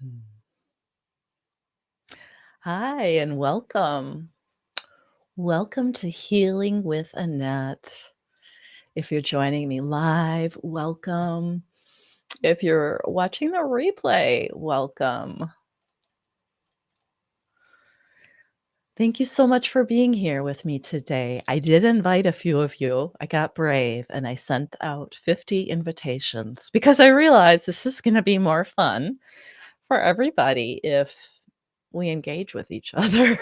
Mm. Hi, and welcome. Welcome to Healing with Annette. If you're joining me live, welcome. If you're watching the replay, welcome. Thank you so much for being here with me today. I did invite a few of you. I got brave and I sent out 50 invitations because I realized this is going to be more fun for everybody if we engage with each other.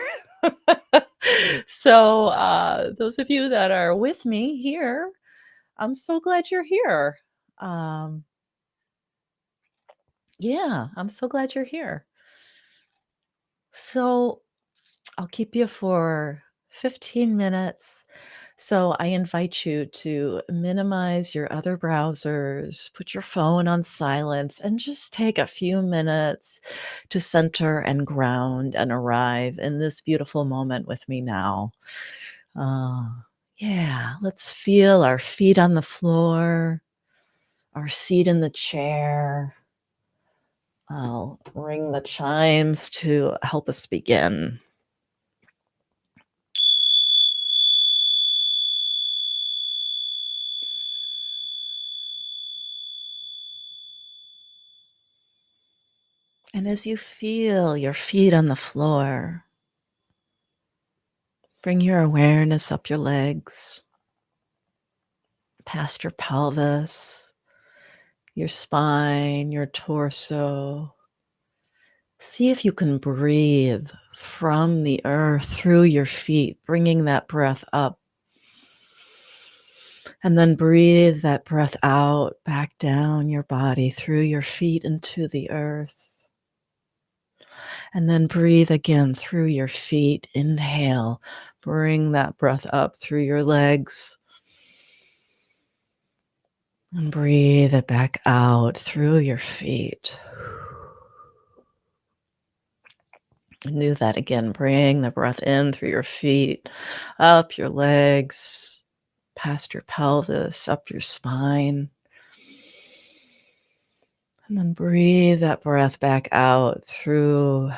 So, those of you that are with me here, I'm so glad you're here. Um, yeah, I'm so glad you're here. So, I'll keep you for 15 minutes. So, I invite you to minimize your other browsers, put your phone on silence, and just take a few minutes to center and ground and arrive in this beautiful moment with me now. Uh, yeah, let's feel our feet on the floor, our seat in the chair. I'll ring the chimes to help us begin. And as you feel your feet on the floor, bring your awareness up your legs, past your pelvis, your spine, your torso. See if you can breathe from the earth through your feet, bringing that breath up. And then breathe that breath out back down your body through your feet into the earth. And then breathe again through your feet. Inhale, bring that breath up through your legs. And breathe it back out through your feet. And do that again. Bring the breath in through your feet, up your legs, past your pelvis, up your spine. And then breathe that breath back out through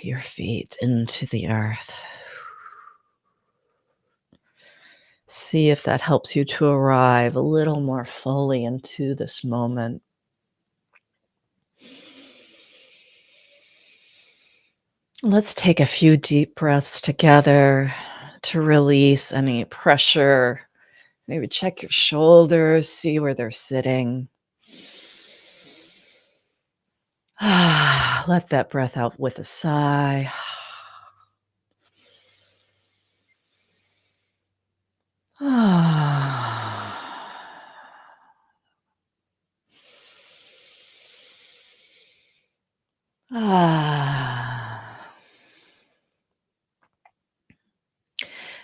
your feet into the earth. See if that helps you to arrive a little more fully into this moment. Let's take a few deep breaths together to release any pressure. Maybe check your shoulders, see where they're sitting. Let that breath out with a sigh.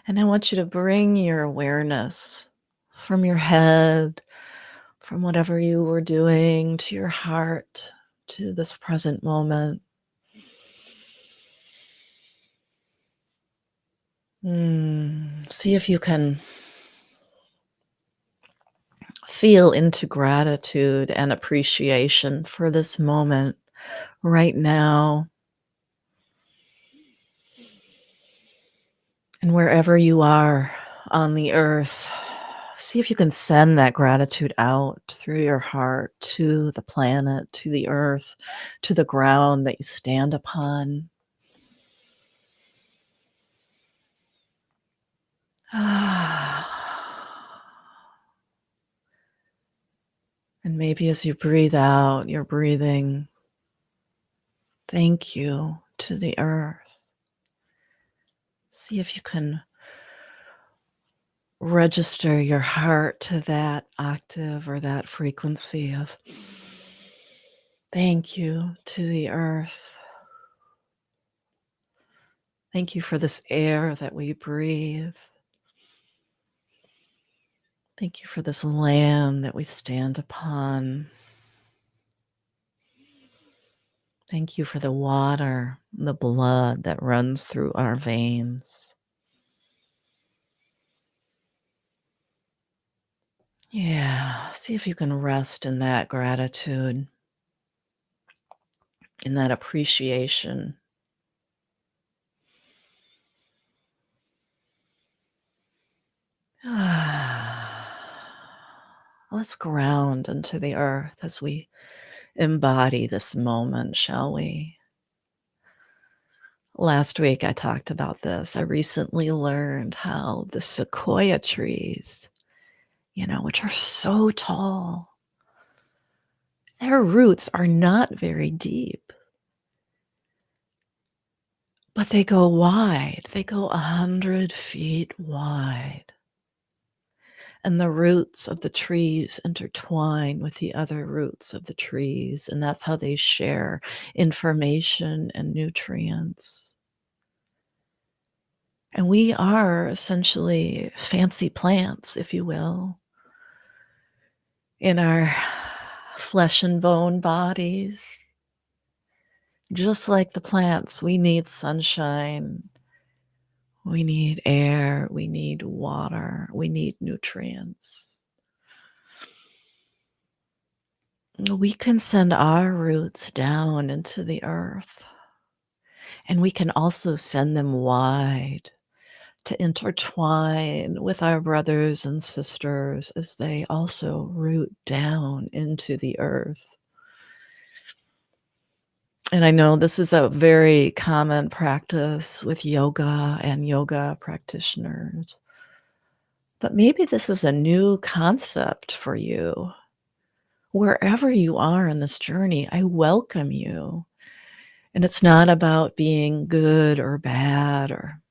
And I want you to bring your awareness from your head, from whatever you were doing, to your heart, to this present moment. See if you can feel into gratitude and appreciation for this moment right now. And wherever you are on the earth, see if you can send that gratitude out through your heart to the planet, to the earth, to the ground that you stand upon. And maybe as you breathe out, you're breathing thank you to the earth. See if you can register your heart to that octave or that frequency of thank you to the earth. Thank you for this air that we breathe. Thank you for this land that we stand upon. Thank you for the water, the blood that runs through our veins. Yeah, see if you can rest in that gratitude. in that appreciation. Let's ground into the earth as we embody this moment, shall we? Last week I talked about this. I recently learned how the sequoia trees, which are so tall, their roots are not very deep, but they go wide. They go 100 feet wide. And the roots of the trees intertwine with the other roots of the trees, and that's how they share information and nutrients. And we are essentially fancy plants, if you will, in our flesh and bone bodies. Just like the plants, we need sunshine, we need air, we need water, we need nutrients. We can send our roots down into the earth, and we can also send them wide to intertwine with our brothers and sisters as they also root down into the earth. And I know this is a very common practice with yoga and yoga practitioners, but maybe this is a new concept for you. Wherever you are in this journey, I welcome you. And it's not about being good or bad or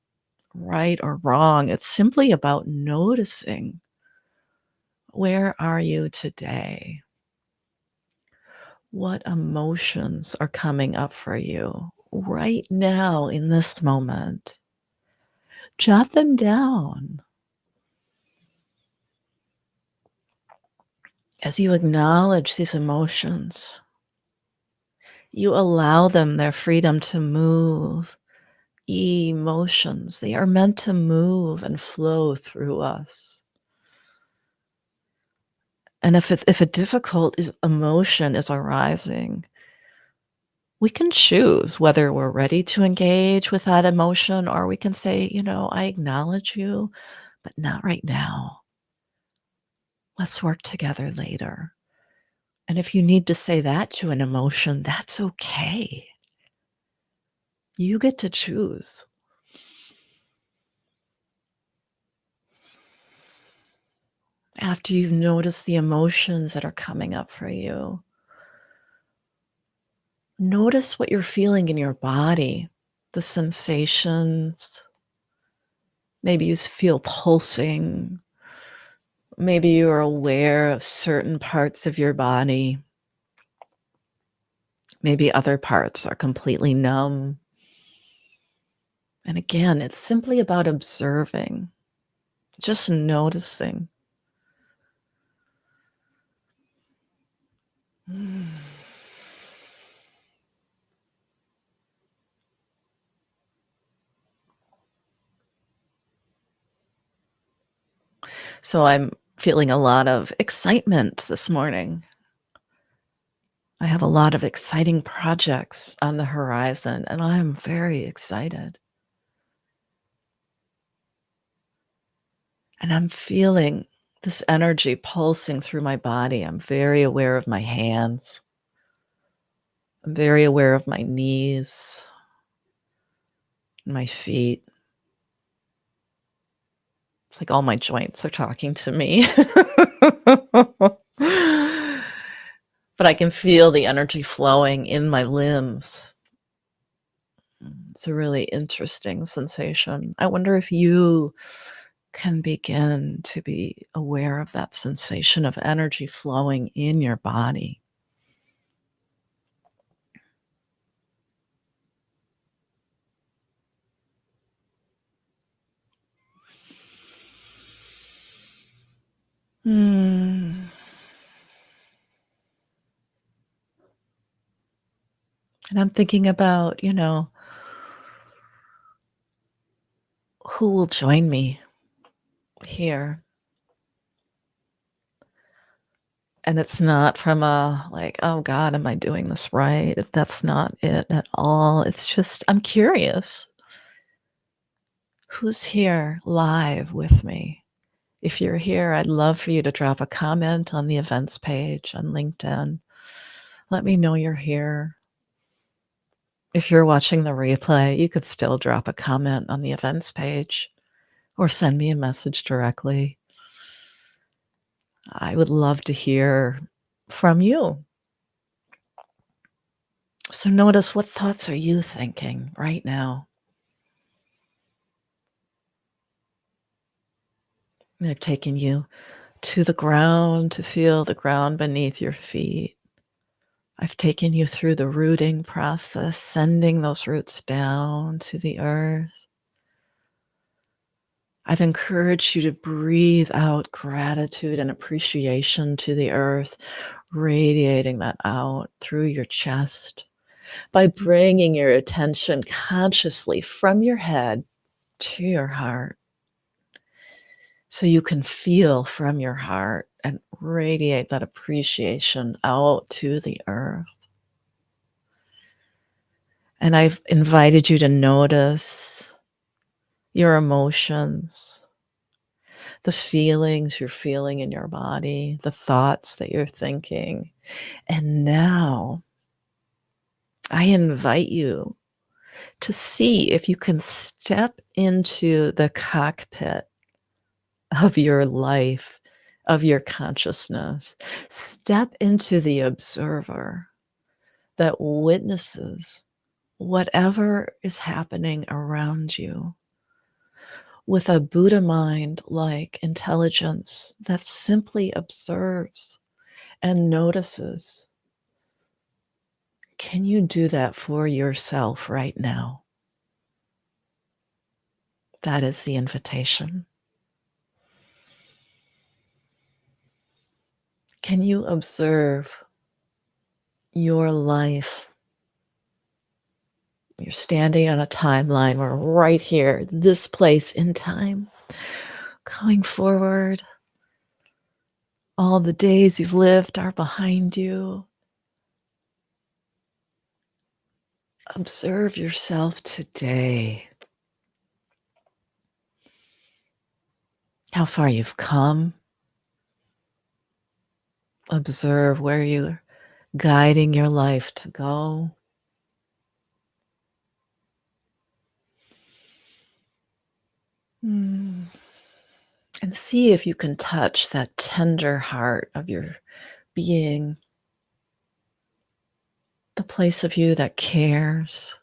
right or wrong. It's simply about noticing, where are you today? What emotions are coming up for you right now in this moment? Jot them down. As you acknowledge these emotions, you allow them their freedom to move. Emotions, they are meant to move and flow through us. And if a difficult emotion is arising, we can choose whether we're ready to engage with that emotion, or we can say, I acknowledge you, but not right now. Let's work together later. And if you need to say that to an emotion, that's okay. You get to choose. After you've noticed the emotions that are coming up for you, notice what you're feeling in your body, the sensations. Maybe you feel pulsing. Maybe you're aware of certain parts of your body. Maybe other parts are completely numb. And again, it's simply about observing, just noticing. So I'm feeling a lot of excitement this morning. I have a lot of exciting projects on the horizon, and I am very excited. And I'm feeling this energy pulsing through my body. I'm very aware of my hands. I'm very aware of my knees, my feet. It's like all my joints are talking to me. But I can feel the energy flowing in my limbs. It's a really interesting sensation. I wonder if you can begin to be aware of that sensation of energy flowing in your body. Mm. And I'm thinking about, who will join me here. And it's not from a, like, "Oh god, am I doing this right?" That's not it at all. It's just, I'm curious, who's here live with me? If you're here, I'd love for you to drop a comment on the events page on LinkedIn. Let me know you're here. If you're watching the replay, you could still drop a comment on the events page or send me a message directly. I would love to hear from you. So notice, what thoughts are you thinking right now? They've taken you to the ground to feel the ground beneath your feet. I've taken you through the rooting process, sending those roots down to the earth. I've encouraged you to breathe out gratitude and appreciation to the earth, radiating that out through your chest by bringing your attention consciously from your head to your heart. So you can feel from your heart and radiate that appreciation out to the earth. And I've invited you to notice your emotions, the feelings you're feeling in your body, the thoughts that you're thinking. And now I invite you to see if you can step into the cockpit of your life, of your consciousness. Step into the observer that witnesses whatever is happening around you with a Buddha mind like intelligence that simply observes and notices. Can you do that for yourself right now? That is the invitation. Can you observe your life? You're standing on a timeline. We're right here, this place in time, going forward. All the days you've lived are behind you. Observe yourself today. How far you've come. Observe where you're guiding your life to go. Mm. And see if you can touch that tender heart of your being, the place of you that cares.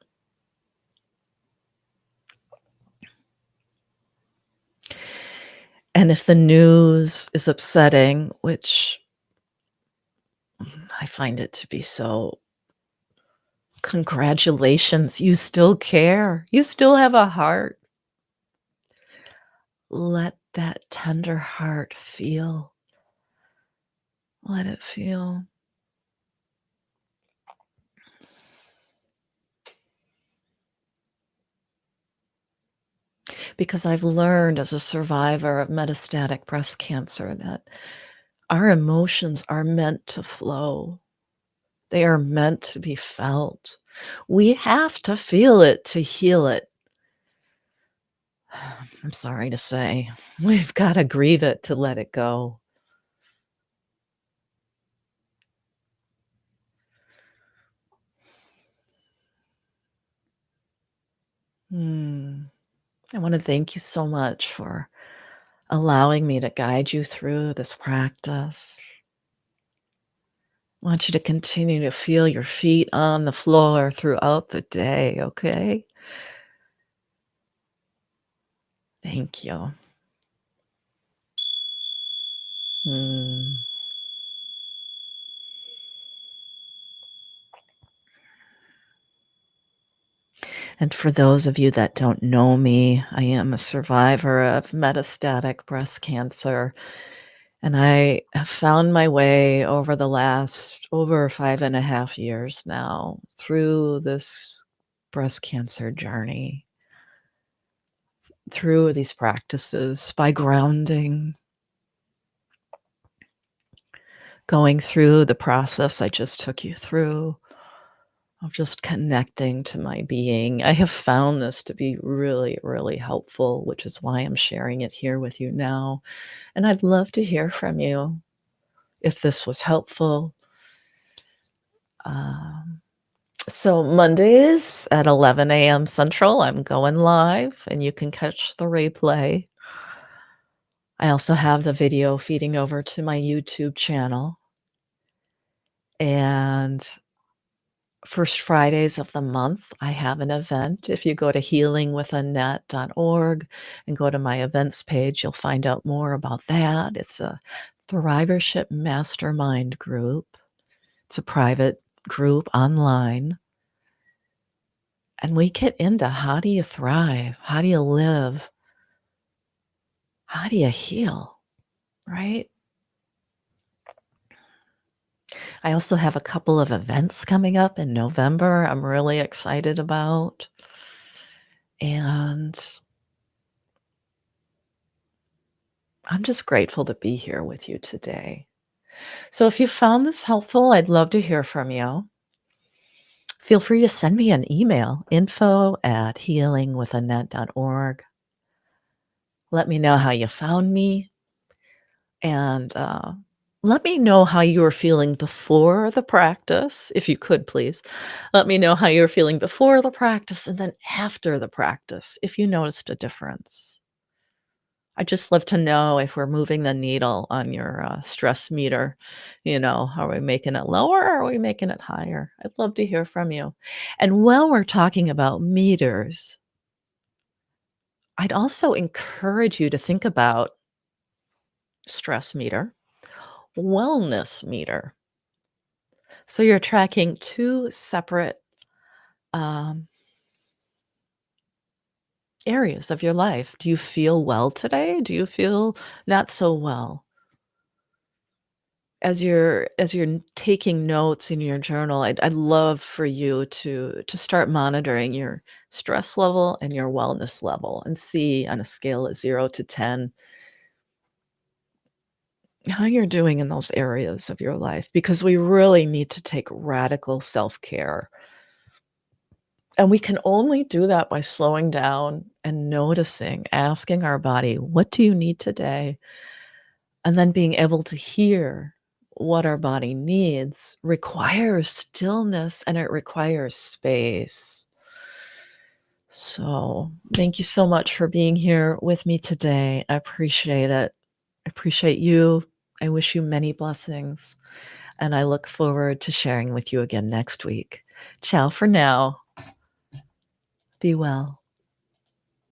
And if the news is upsetting, which I find it to be so, congratulations, you still care. You still have a heart. Let that tender heart feel. Let it feel. Because I've learned as a survivor of metastatic breast cancer that our emotions are meant to flow. They are meant to be felt. We have to feel it to heal it. I'm sorry to say, we've gotta grieve it to let it go. Hmm. I wanna thank you so much for allowing me to guide you through this practice. I want you to continue to feel your feet on the floor throughout the day, okay? Thank you. Mm. And for those of you that don't know me, I am a survivor of metastatic breast cancer, and I have found my way over the last over 5.5 years now through this breast cancer journey, through these practices by grounding, going through the process I just took you through of just connecting to my being. I have found this to be really, really helpful, which is why I'm sharing it here with you now. And I'd love to hear from you if this was helpful. Um, so, Mondays at 11 a.m. Central, I'm going live and you can catch the replay. I also have the video feeding over to my YouTube channel. And first Fridays of the month, I have an event. If you go to healingwithannette.org and go to my events page, you'll find out more about that. It's a Thrivership Mastermind group. It's a private group online. And we get into how do you thrive? How do you live? How do you heal? Right? I also have a couple of events coming up in November I'm really excited about. And I'm just grateful to be here with you today. So if you found this helpful, I'd love to hear from you. Feel free to send me an email, info@healingwithannette.org. Let me know how you found me and let me know how you were feeling before the practice, if you could, please. Let me know how you were feeling before the practice and then after the practice, if you noticed a difference. I just love to know if we're moving the needle on your stress meter. Are we making it lower or are we making it higher? I'd love to hear from you. And while we're talking about meters, I'd also encourage you to think about stress meter, wellness meter. So you're tracking two separate um, areas of your life. Do you feel well today? Do you feel not so well? As you're taking notes in your journal, I'd love for you to start monitoring your stress level and your wellness level and see on a scale of 0 to 10 how you're doing in those areas of your life, because we really need to take radical self-care. And we can only do that by slowing down and noticing, asking our body, "What do you need today?" And then being able to hear what our body needs requires stillness and it requires space. So, thank you so much for being here with me today. I appreciate it. I appreciate you. I wish you many blessings, and I look forward to sharing with you again next week. Ciao for now. Be well.